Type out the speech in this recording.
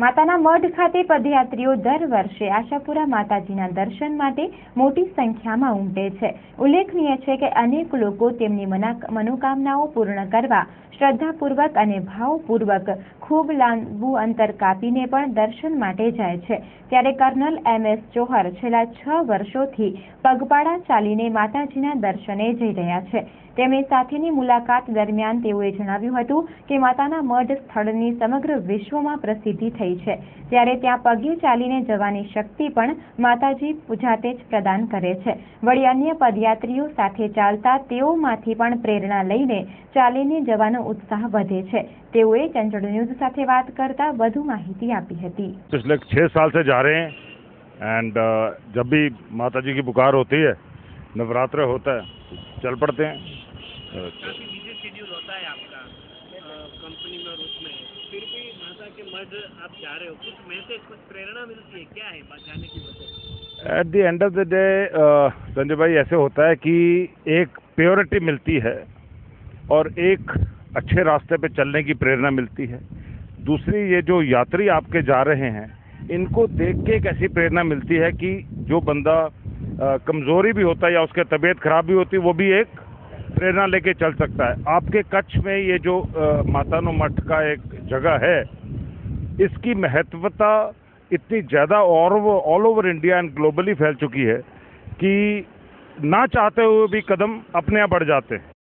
માતાના મઢ ખાતે પદયાત્રીઓ દર વર્ષે આશાપુરા માતાજીના દર્શન માટે મોટી સંખ્યામાં ઉમટે છે। ઉલ્લેખનીય છે કે અનેક લોકો તેમની મનોકામનાઓ પૂર્ણ કરવા શ્રદ્ધાપૂર્વક અને ભાવપૂર્વક ખૂબ લાંબુ અંતર કાપીને પણ દર્શન માટે જાય છે। ત્યારે કર્નલ MS ચોહર છેલ્લા 6 વર્ષોથી પગપાળા ચાલીને માતાજીના દર્શને જઈ રહ્યા છે। તેમની સાથેની મુલાકાત દરમિયાન તેઓએ જણાવ્યું હતું કે માતાના મઢ સ્થળની સમગ્ર વિશ્વમાં પ્રસિદ્ધિ થઈ છે, ત્યારે ત્યાં પગે ચાલીને જવાની શક્તિ પણ માતાજી જાતે જ પ્રદાન કરે છે। વળી અન્ય પદયાત્રીઓ સાથે ચાલતા તેઓમાંથી પણ પ્રેરણા લઈને ચાલીને જવાનો उत्साह વધે છે। તેઓએ ચંચળ ન્યૂઝ સાથે વાત કરતા વધુ માહિતી આપી હતી। पिछले 6 साल से जा रहे हैं एंड जब भी माता जी की पुकार होती है, नवरात्र होता है, चल पड़ते हैं। काफी बिजी शेड्यूल होता है आपका कंपनी में और उसमें, फिर भी माता के मठ आप जा रहे हो, कुछ मैसेज, कुछ प्रेरणा मिलती है, क्या है जाने की वजह? At the end of the day Sanjay भाई, ऐसे होता है कि एक प्योरिटी मिलती है और एक अच्छे रास्ते पे चलने की प्रेरणा मिलती है। दूसरी, ये जो यात्री आपके जा रहे हैं, इनको देख के एक ऐसी प्रेरणा मिलती है कि जो बंदा कमज़ोरी भी होता है या उसकी तबीयत खराब भी होती है, वो भी एक प्रेरणा लेके चल सकता है। आपके कच्छ में ये जो मातानो मठ का एक जगह है, इसकी महत्वता इतनी ज़्यादा और वो all over India and globally फैल चुकी है कि ना चाहते हुए भी कदम अपने आप बढ़ जाते हैं।